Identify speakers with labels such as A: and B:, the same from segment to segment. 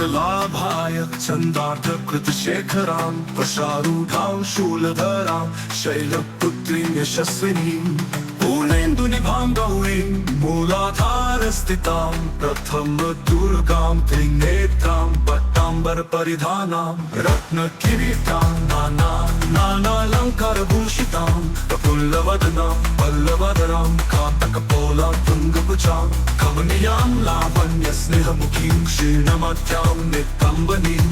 A: शीतलाभाय चन्दार्धकृतशेखरां प्रशारूढां शूलधरां शैलपुत्रीं यशस्विनीं पूर्णेन्दुनिभां गौरीं मूलाधारस्थितां प्रथमदुर्गां त्रिनेत्रां पट्टाम्बरपरिधानां रत्नकिरीटां नानालङ्कारभूषितां प्रफुल्लवदनां पल्लवदरां कान्तकपोलां तुङ्गभुजां कमनीयां लावण्यस्नेहमुखीं क्षीणमत्यां नितम्बनीम्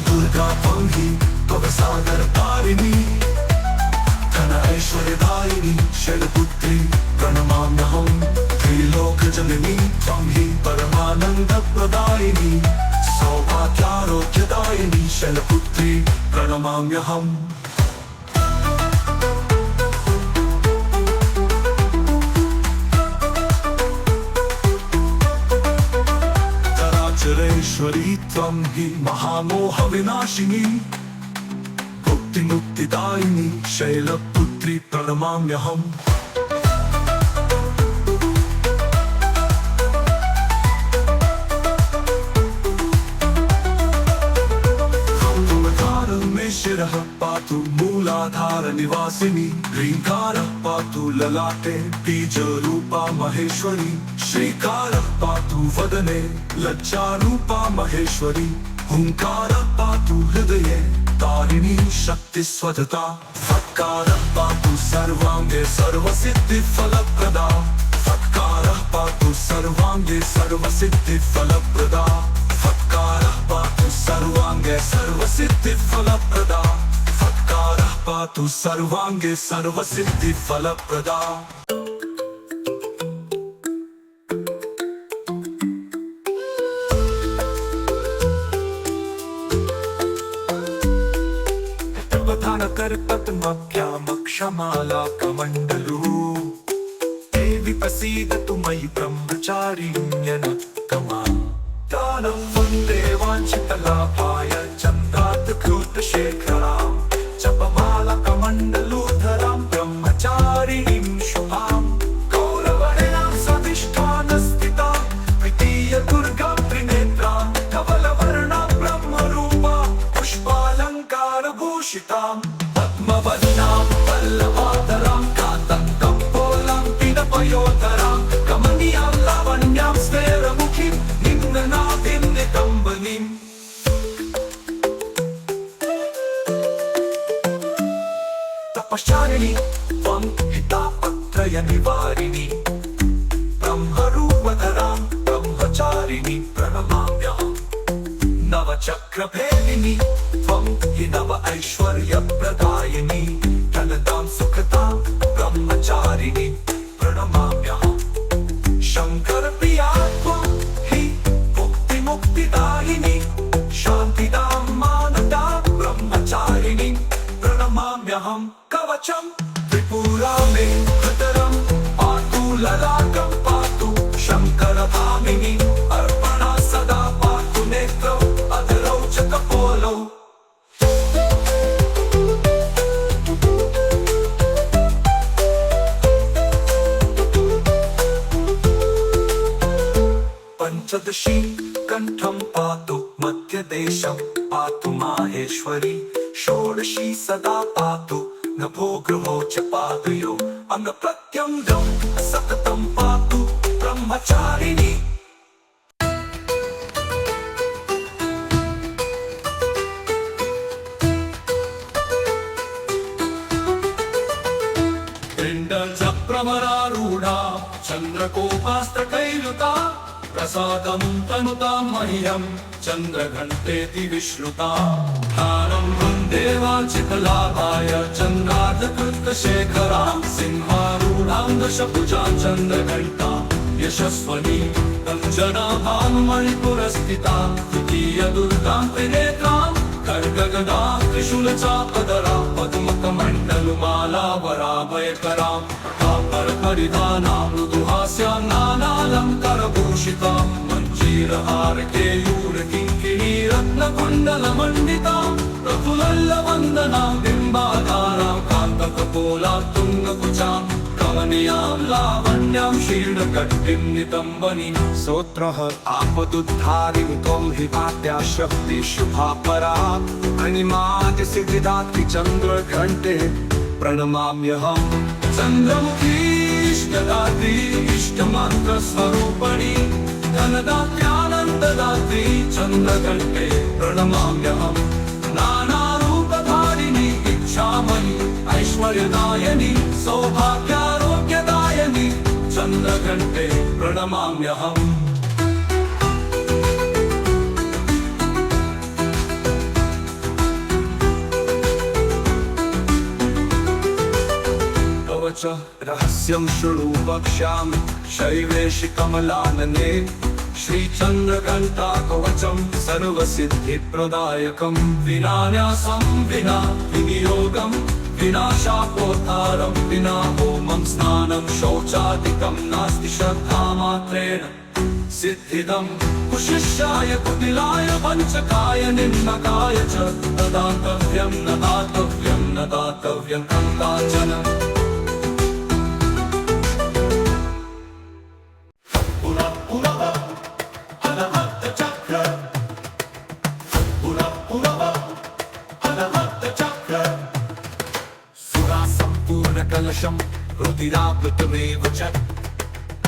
A: दुर्गा पंगी भवसागर पारिणी धन ऐश्वर्यदायिनी शैलपुत्री प्रणमाम्यहं त्रिलोकजननी त्वं हि परमानन्दप्रदायिनी सौभाग्यारोग्यदायिनी शैलपुत्री प्रणमाम्यहम् चरेश्वरी त्वं हि महामोहविनाशिनी मुक्तिमुक्तिदायिनी शैलपुत्री प्रणमाम्यहम् शिरः पातु मूलाधारनिवासिनी ह्रीङ्कारः पातु ललाटे बीजरूपा महेश्वरी श्रीकारः पातु वदने लज्जारूपा महेश्वरी हुङ्कारः पातु हृदये तारिणी शक्तिस्वधता फट्कारः पातु सर्वाङ्गे सर्वसिद्धिफलप्रदा फट्कारः पातु सर्वाङ्गे सर्वसिद्धिफलप्रदा फट्कारः पातु सर्वाङ्गे सर्वसिद्धिफलप्रदा फट्कारः पातु सर्वाङ्गे सर्वसिद्धिफलप्रदा करपद्मभ्यामक्षमाला कमण्डलू देवि प्रसीदतु मयि ब्रह्मचारिण्यनत्कमां दानं वन्दे वाञ्छितलाभाय चन्दार्धकृतशेखरां जपमाला कमण्डलूधरां ब्रह्मचारिणीं शुभां गौरवर्णां स्वाधिष्ठानस्थितां द्वितीय दुर्गां त्रिनेत्रां धवलवर्णां ब्रह्मरूपा पुष्पालङ्कारभूषितां पद्मवर्णां पल्लवाधरां कान्तकपोलां पिनपयोधरां कमनीयां लावण्यां स्फेरमुखीं निम्ननादिं नितम्बनीम् तपश्चारिणी त्वं हितापत्रयनिवारिणी ब्रह्मरूपधरां ब्रह्मचारिणी प्रणमाम्यहम् नवचक्रभेदिनी त्वं हि नव ऐश्वर्यप्रदायिनी धनदां सुखदां ब्रह्मचारिणी प्रणमाम्यहम् शङ्करप्रिया त्वं हि मुक्तिमुक्तिदायिनी शान्तिदां मानदां ब्रह्मचारिणी प्रणमाम्यहम् कवचं त्रिपुरा मे हृदरं पातु ललाटं पातु शङ्करभामिनी अर्पणा सदा पातु नेत्रौ अधरौ च कपोलौ पंचदशी कंठं पातु मध्यदेशं पातु माहेश्वरी षोडशी सदा पातु नभो गृहो च पादयो अंगप्रत्यङ्गं सततं पातु ब्रह्मचारिणी
B: चक्रमरारूढा चन्द्रकोपास्त्रकैरुता प्रसादं तनुतां मह्यं चन्द्रघण्टेति विश्रुता ध्यानं वन्दे वाञ्छितलाभाय चन्द्रार्धकृतशेखरां सिंहारूढां दशभुजां चन्द्रघण्टां यशस्वनी कञ्चनाभां मणिपुरस्थितां द्वितीयदुर्गां त्रिनेत्रां खड्गगदां त्रिशूलचापदरां पद्मकमण्डलमालावराभयकरां परिधानां मृदुहास्यां नानालङ्कारभूषितां मञ्जीरहारकेयूरकिङ्किणीरत्नकुण्डलमण्डितां प्रफुल्लवन्दनां बिम्बाधारां कान्तकपोलां तुङ्गभुजां कमनीयां लावण्यां शीर्णकट्टिं नितम्बनीं
A: स्तोत्रः आपदुद्धारिं त्वं हि वात्या शक्ति शुभा परा अनिमाद्य सिद्धिदात्री चन्द्रघण्टे प्रणमाम्यहम्
B: चन्द्रमुखीष्टदात्री इष्टमन्त्रस्वरूपिणी धनदात्यानन्ददात्री चन्द्रघण्टे प्रणमाम्यहम् नानारूपधारिणी इच्छामणि ऐश्वर्यदायिनी सौभाग्यारोग्यदायिनी चन्द्रघण्टे प्रणमाम्यहम्
A: च रहस्यं शृणु वक्ष्यामि शैवेशि कमलानने श्रीचन्द्रघण्टा कवचं सर्वसिद्धिप्रदायकं विनान्यासं विना विनियोगं विना शापोद्धारं विना होमं स्नानं शौचादिकं नास्ति श्रद्धामात्रेण सिद्धिदं कुशिष्याय कुटिलाय वञ्चकाय निम्नकाय च न दातव्यं न दातव्यं न दातव्यं कदाचन
B: कलशं रुधिरावृतमेव च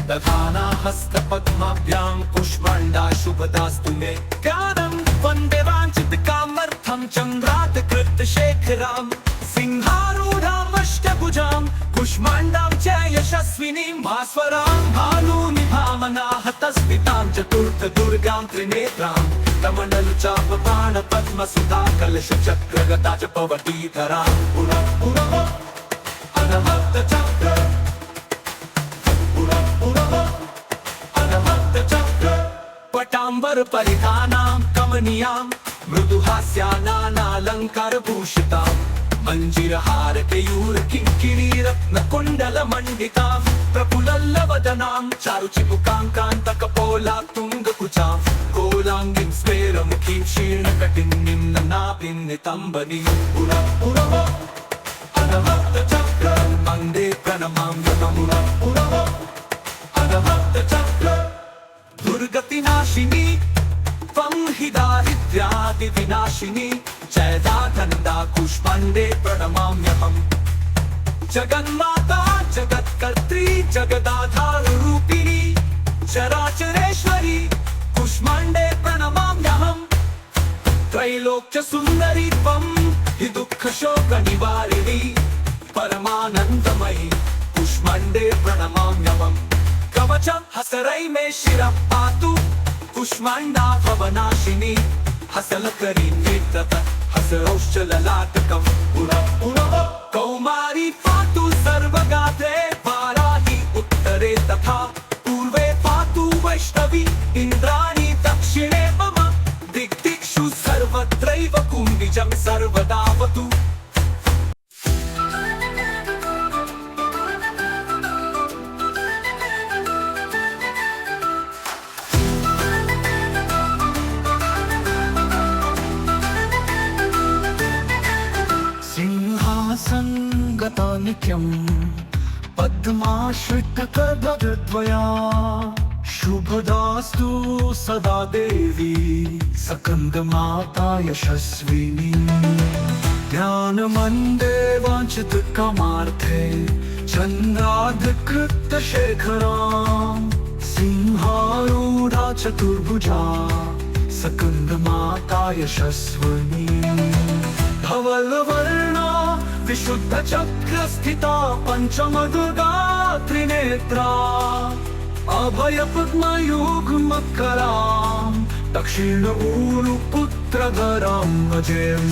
B: दधाना हस्तपद्माभ्यां पुष्पाण्डा शुभदास्तु मे ज्ञानं वन्दे वाञ्छितकामर्थं चन्द्रातकृतशेखरां सिंहारूढामष्टभुजां कुष्माण्डां च यशस्विनीं भास्वरां भानुनिभामनाहतस्मितां चतुर्थदुर्गां त्रिनेत्रां कमण्डलुचापबाणपद्मसुधा कलशचक्रगता च पवतीधरां पटाम्बर परिधानां कमनीयां मृदुहास्यानालङ्कारभूषितां मञ्जीरहार केयूर किङ्किणीरत्नकुण्डलमण्डितां प्रफुल्लवदनां चारुचिबुकां कान्तकपोलां तुङ्गकुचां कोलाङ्गीं स्मेरमुखीं शीर्णकटिन्नीं नाभिं नितम्बनीं वन्दे प्रणमाम्यहम् दुर्गतिनाशिनी त्वं हि दारिद्र्यादिविनाशिनी जयदानन्दा कुष्माण्डे प्रणमाम्यहम् जगन्माता जगत्कर्त्री जगदाधाररूपिणी चराचरेश्वरी कुष्माण्डे प्रणमाम्यहम् त्रैलोक्यसुन्दरी त्वं हि दुःखशोकनिवारिणी परमानन्दमयी कुष्माण्डे प्रणमाम्यहम् कवच हसरै मे शिरः पातु कुष्माण्डा भवनाशिनी हसलकरी नेत्रत हसरौश्च ललाटकं कौमारी पातु सर्वगात्रे वाराही उत्तरे तथा पूर्वे पातु वैष्णवी इन्द्राणी दक्षिणे मम दिग्दिक्षु सर्वत्रैव कुम्भिजं सर्वदावतु
A: संगता नित्यं पद्माश्रितकरद्वया शुभदास्तु सदा देवी सकन्दमाता यशस्विनी ध्यानमन्दे वाञ्छितकामार्थे चन्द्राधिकृतशेखरां सिंहारूढा चतुर्भुजा सकन्दमाता यशस्विनी धवलवर्णा विशुद्धचक्रस्थिता पञ्चमदुर्गा त्रिनेत्रा अभयपद्मयुग्मकरां दक्षिण ऊरुपुत्रधरां भजेम्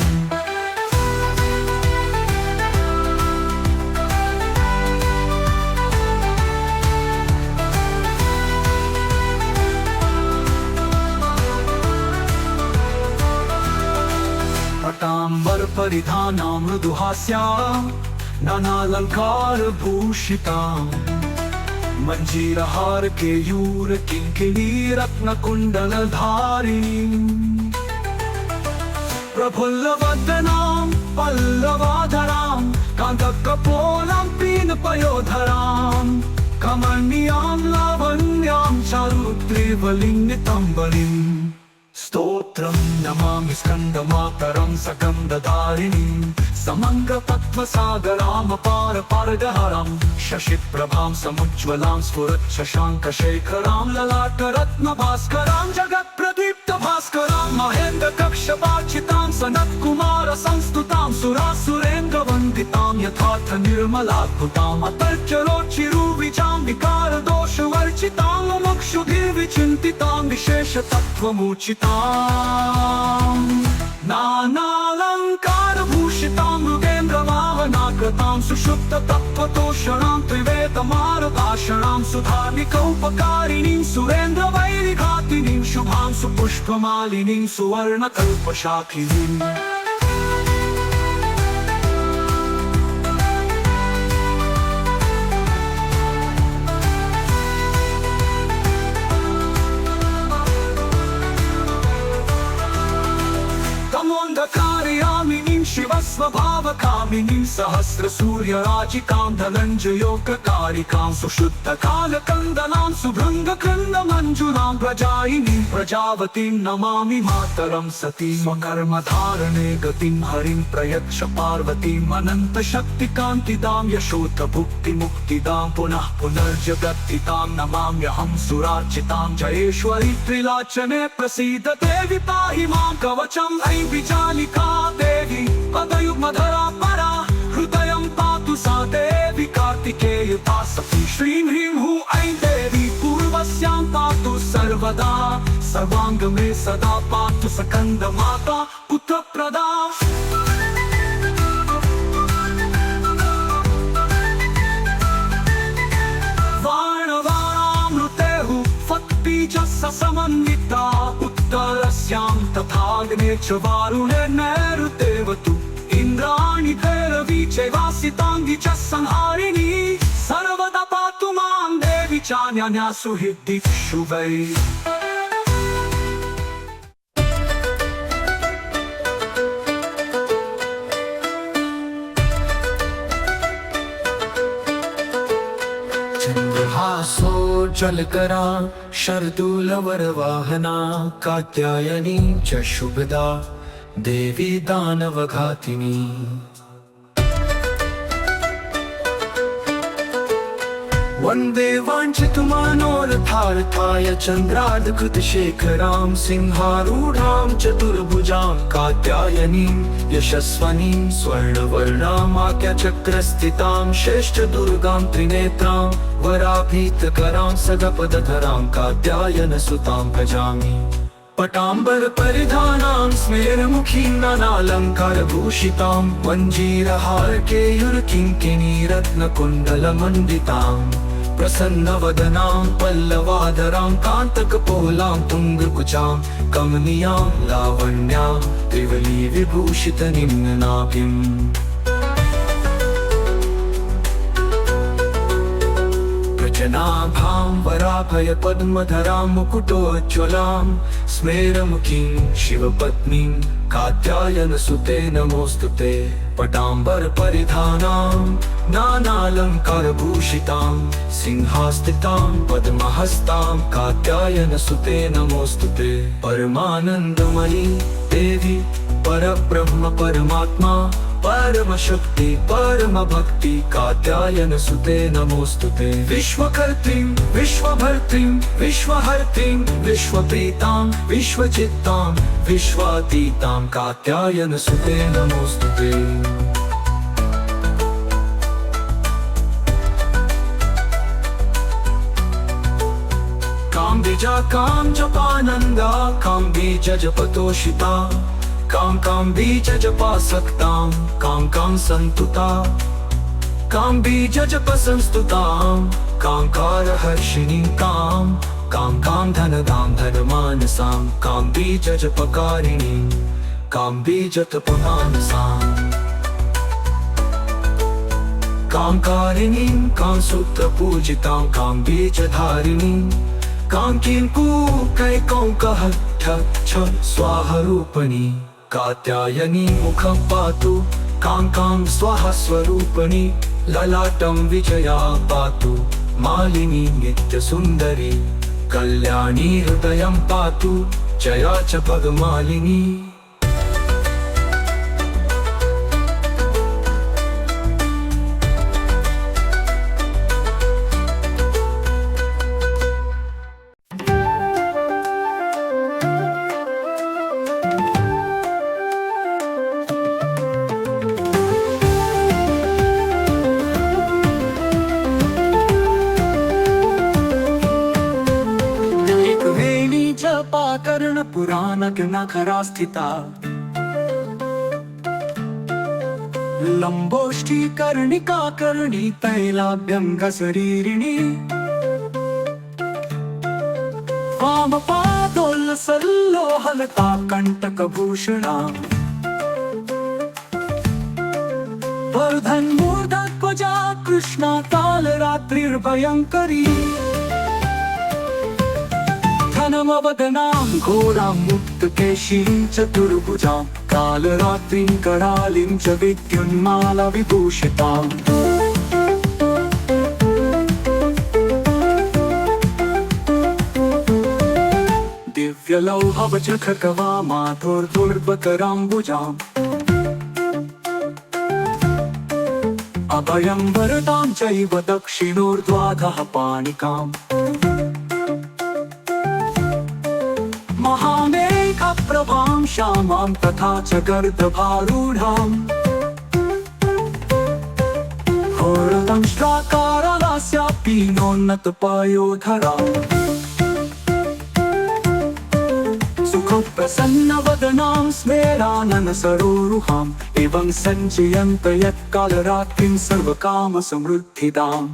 A: पटाम्बर परिधानां मृदुहास्यां नानालङ्कारभूषितां मञ्जीरहार केयूर किङ्किणी रत्नकुण्डलधारिणीं प्रफुल्लवदनां पल्लवाधरां कान्तकपोलां पीन पयोधरां कमनीयां लावण्यां चारुत्रिवलिन्नितं बलिम् स्तोत्रं नमामि स्कन्दमातरं सगन्धधारिणीं समङ्गतत्त्वसागरामपारपारगहरं शशिप्रभां समुज्ज्वलां स्फुरच्छशाङ्कशेखरां ललाटरत्नभास्करां जगत्प्रदीप्तभास्करां महेन्द्रकक्षपाचितां सनत्कुमारसंस्तुतां सुरासुरेन्द्रवन्दितां यथार्थ निर्मलाद्भुताम् अतर्क्यरोचिरुविजां विकारदोषवर्जितां मुमुक्षुभिर्विचिन्तितां विशेषतत्त्वमूचितां नानालङ्कारभूषितां मृगेन्द्रवाहनाकृतां सुषुप्ततत्त्वतोषणां त्रिवेदमारदाशणां सुधार्मिकौपकारिणीं सुरेन्द्रवैरिघातिनीं शुभां सुपुष्पमालिनीं सुवर्णकल्पशाखिनीम् तमोन्धकारयामिनीं शिवस्वभावकामिनीं सहस्रसूर्यराजिकां धनञ्जयोगकारिकां सुशुद्धकालकन्दनां सुभृङ्गकृन्दमञ्जुनां प्रजायिनीं प्रजावतीं नमामि मातरं सतीं स्वकर्मधारणे गतिं हरिं प्रयच्छ पार्वतीम् अनन्तशक्तिकान्तिदां यशोधभुक्तिमुक्तिदां पुनः पुनर्जगत्तितां नमाम्यहं सुरार्चितां जयेश्वरी त्रिलाचने प्रसीद देवि पाहि मां कवचम् ऐ विजालिका देवी पदयुग्मधरा परा हृदयं पातु सा देवी कार्तिकेयता सती श्रीं ह्रीं हूं ऐं देवी पूर्वस्यां पातु सर्वदा सर्वाङ्ग मे सदा पातु सकन्दमाता पुत्रप्रदा समन्विता उत्तरस्यां तथाग्ने च वारुणे नैऋतेवतु इन्द्राणि भैरवी चैवासिताङ्गी च संहारिणी सर्वदा पातु मां देवी चान्यान्यासु हि दिक्षु वै चन्द्रहासो जलकरा शर्दूलवरवाहना कात्यायनी च शुभदा देवी दानवघातिनी वन्दे वाञ्छितुमनोरथार्थाय चन्द्रार्धकृतशेखरां सिंहारूढां चतुर्भुजां कात्यायनीं यशस्वनीं स्वर्णवर्णामाक्यचक्रस्थितां श्रेष्ठदुर्गां त्रिनेत्रां वराभीतकरां सगपदधरां कात्यायनसुतां भजामि पटाम्बरपरिधानां स्मेरमुखीं नानालङ्कारभूषितां मञ्जीरहारकेयुरकिङ्किणीरत्नकुण्डलमण्डितां प्रसन्नवदनां पल्लवाधरां कान्तकपोलां तुङ्गकुचां कमनीयां लावण्यां त्रिवलीविभूषितनिम्ननाभिम् जनाभां वराभय पद्मधरां मुकुटोज्ज्वलां स्मेरमुखीं शिवपत्नीं कात्यायनसुते नमोऽस्तुते पटाम्बरपरिधानां नानालङ्कारभूषितां सिंहास्थितां पद्महस्तां कात्यायनसुते नमोऽस्तुते परमानन्दमयी देवी परब्रह्म परमात्मा परमशक्ति परमभक्ति कात्यायनसुते नमोऽस्तुते विश्वकर्त्रीं विश्वभर्त्रीं विश्वहर्त्रीं विश्वप्रीतां विश्वचित्तां विश्वातीतां कात्यायनसुते नमोऽस्तुते कां बीजा कां जपानन्दा कां बीज जपतोषिता कां बीज जपासक्तां कां सन्तुता कां बीज जप संस्तुतां कांकारहर्षिणीं कां धनदां धनमानसां कां बीज जपकारिणीं कां बीज तपमानसां कांकारिणीं कां सूत्रपूजितां कां बीजधारिणीं कां कैकौकः छ स्वाहरूपिणी कात्यायनी मुखं पातु कां स्वाहा स्वरूपिणी ललाटं विजया पातु मालिनी नित्यसुन्दरी कल्याणी हृदयं पातु जया च पद्मालिनी।
B: कर्ण पुराण नखरा स्थिता लंबोष्ठी कर्णिका कर्णी तैलाभ्यंग शरीरिणी वामपादोल सल्लोहलता कंटक भूषणा वर्धन मूर्धध्वजा कृष्णा काल रात्रिर्भयंकरी धनमवदनां घोरां मुक्तकेशीं चतुर्भुजां कालरात्रिं करालिं च विद्युन्माला विभूषिताम्। दिव्यलौहवचखकवामाधुर्दुर्बकराम्बुजाम् अभयं वरदां चैव दक्षिणोर्ध्वाधः पाणिकाम् महामेघप्रभां श्यामां तथा च गर्दभारूढाम् होरदंष्ट्राकारलास्यापीनोन्नतपयोधराम् सुखप्रसन्नवदनां स्मेराननसरोरुहाम् एवं सञ्चयन्त यत्कालरात्रिं सर्वकामसमृद्धिदाम्।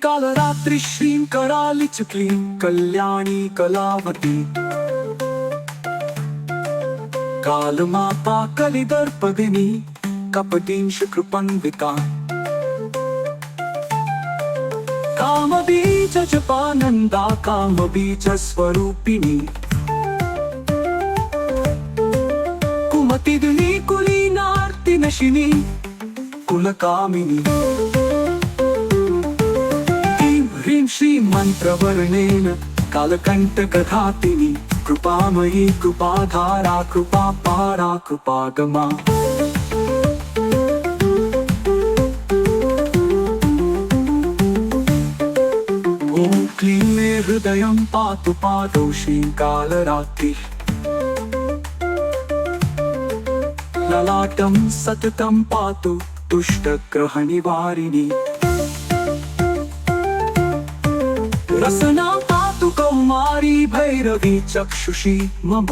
B: कालरात्रि श्रीं कराली च क्लीं कल्याणी कलावती कालमाता कलिदर्पदिनी कपटीं शुकृपन्विका कामबीज जपानन्दा कामबीज स्वरूपिणी कुमतिदिनी कुलीनार्तिनशिनी कुलकामिनी श्री मंत्रवर्णेन कालकंटकघातिनी कृपामयी कृपाधारा कृपापारा कृपागमा। ॐ क्लीं मे हृदयं पातु पादौ श्रीं कालरात्रि ललाटं सततं पातु दुष्टग्रहनिवारिणी रसना पातु कौमारी भैरवी चक्षुषी मम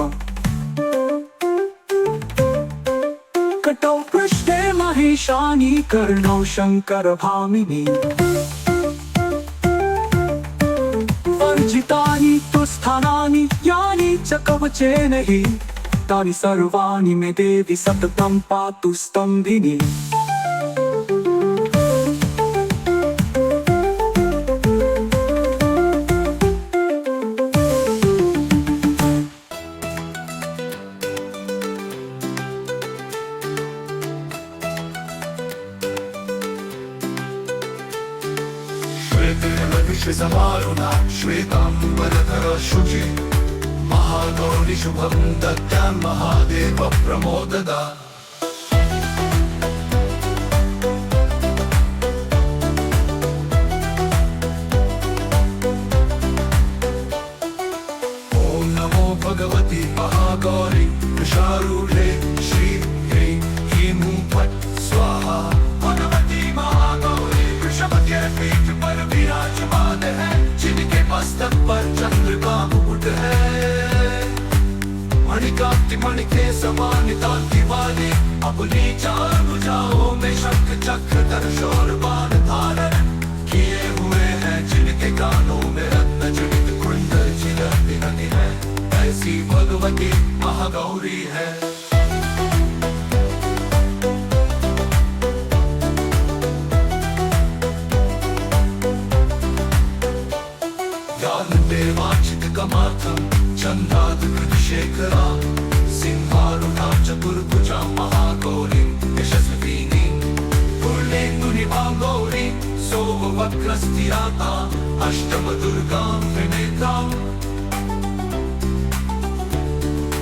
B: कटौ पृष्ठे महेशानी कर्णौ शङ्करभामिनी वर्जितानि तु स्थानानि यानि च कवचेन हि तानि सर्वाणि मे देवि सततं पातु स्तम्भिनी।
A: श्वेतवर्णिशसमारुणा श्वेताम्बरधरा शुचि महागौरि शुभं दत्तां महादेव प्रमोददा। ॐ नमो भगवति महागौरि वृषारूढे श्री ह्रीं ह्रीं हुं फट् स्वाहा। भगवती महागौरी वृषभके पीठ पर विराजमान है जिनके मस्तक पर चंद्र का मुकुट है। मणिकांति मणि के समान कांति वाली अपनी चार भुजाओं में शंख चक्र धनुष और बाण धारण किए हुए हैं जिनके कानों में रत्न जड़ित कुंडल झिलमिलाती है ऐसी भगवती महागौरी है। देवाचित कमार्थम चन्द्राधिपतिशेखरा सिंहारूढा चतुर्भुजा महागौरी यशस्विनी पूर्णेन्दुनिभां गौरी सोमवक्रस्थिराता अष्टमदुर्गां त्रिनेत्राम्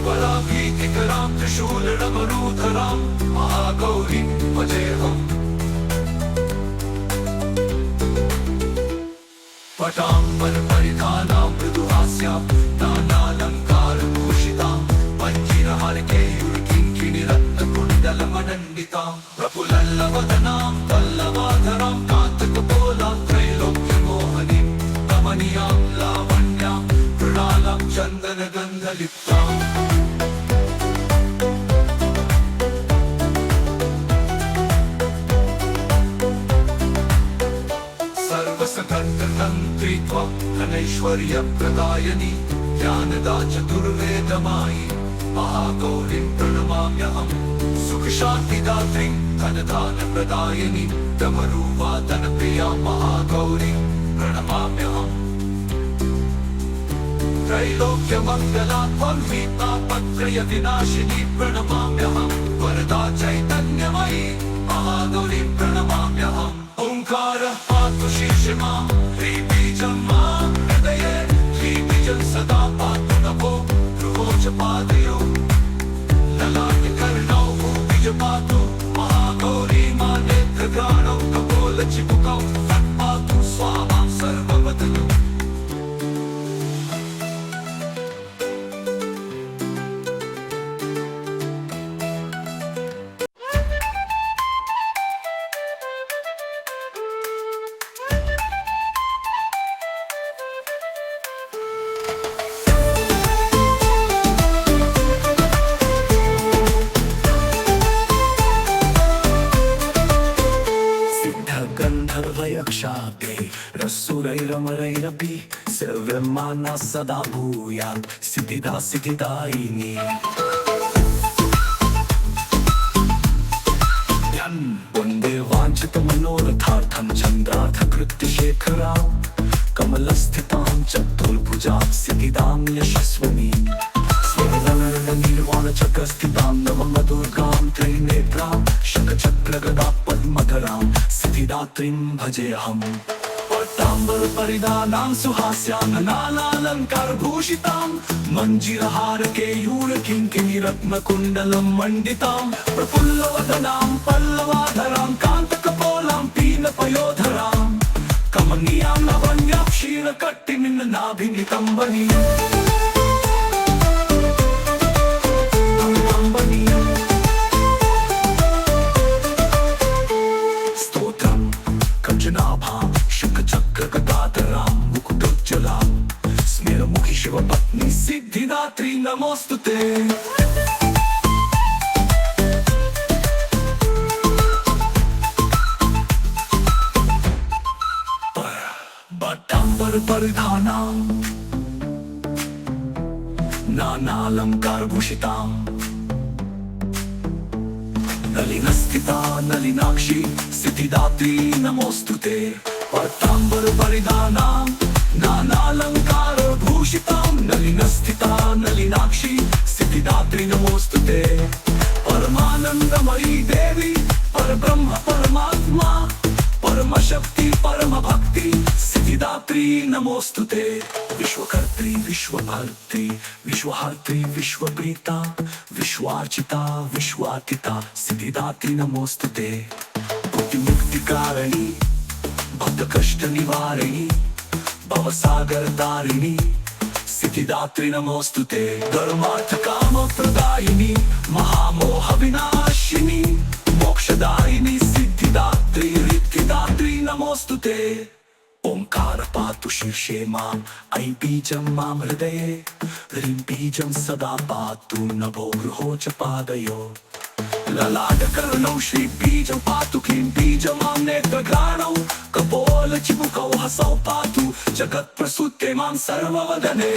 A: वराभीतिकरां त्रिशूलडमरूधरां महागौरीं भजेऽहम् पटाम्बरपरिधानां मृदुहास्यां नानालङ्कारभूषितां पञ्जीरहारकेयूरकिङ्किणिरत्नकुण्डलमण्डितां प्रफुल्लवदनां पल्लवाधरां कान्तकपोलां त्रैलोक्यमोहनीं कमनीयां लावण्यां मृणालां चन्दनगन्धलिप्ताम् सर्वसकर्तकर्तृत्वं धनैश्वर्यप्रदायिनी ज्ञानदा चतुर्वेदमायी महागौरीं प्रणमाम्यहम् सुखशान्तिदात्रीं धनदानप्रदायिनी डमरुवादनप्रिया महागौरीं प्रणमाम्यहम् त्रैलोक्यमङ्गला त्वन्वीतापत्रयविनाशिनी प्रणमाम्यहम् वरदा चैतन्यमयी महागौरीं प्रणमाम्यहम् ओङ्कारः पातु शीर्षे मां ह्रीबीजं मां हृदये ह्रीबीजं सदा पातु नभो भ्रुवो च पादयो ललाटे कर्णौ भूमि च पातु महागौरी मा नेत्रग्राणौ कपोलचिबुकौ तत्पातु स्वाहां सर्ववदनौ
B: गन्धर्वयक्षापे रसुरैरमरैरपि सेव्यमाना सदा भूयात् सिद्धिदा सिद्धिदायिनी वन्दे वाञ्छितमनोरथार्थं चन्द्रार्धकृत्यशेखरा कमलस्थितां चतुर्भुजां सिद्धिदां यशस्विनीं निर्वाणचक्रस्थितां नवमदुर्गां त्रिनेत्रां शङ्खचक्रगदा पद्मधरां सिद्धिदात्रीं भजेऽहम् पट्टाम्बरपरिधानां सुहास्यां नानालङ्कारभूषितां मञ्जीरहारकेयूरकिङ्किणिरत्नकुण्डलं मण्डितां प्रफुल्लवदनां पल्लवाधरां कान्तकपोलां पीनपयोधरां कमनीयां लवण्यां क्षीरकट्टिनिन्नाभिनितम्बनीम् स्तोत्रं कंचनाभां शङ्खचक्रगदाधरां मुकुटोज्ज्वलां स्मेरमुखि शिवपत्नी सिद्धिदात्री नमोऽस्तुते पट्टाम्बरपरिधानां नानालङ्कारभूषितां नलिनस्थिता नलिनाक्षी सिद्धिदात्री नमोऽस्तुते पट्टाम्बरपरिधानां नानालङ्कारभूषितां नलिनस्थिता नलिनाक्षी सिद्धिदात्री नमोऽस्तुते परमानन्दमयी देवी परब्रह्म परमात्मा परमशक्ति परमभक्ति सिद्धिदात्री नमोऽस्तुते विश्वकर्त्री विश्वभर्त्री विश्वहर्त्री विश्वप्रीता विश्वार्चिता विश्वातीता सिद्धिदात्री नमोऽस्तुते बुद्धिमुक्तिकारिणी भक्तकष्टनिवारिणी भवसागरतारिणी सिद्धिदात्री नमोऽस्तुते धर्मार्थकामप्रदायिनी महामोहविनाशिनी मोक्षदायिनी सिद्धिदात्री रिद्धिदात्री नमोऽस्तुते ओंकार पातु शीर्षे माम् ऐं बीजं मां हृदये ह्रीं बीजं सदा पातु नभो गृहो च पादयो ललाटकर्णौ श्रीबीजं पातु क्लीं बीजं मां नेत्रग्राणौ कपोलचिबुकौ हसौ पातु जगत्प्रसूते मां सर्ववदने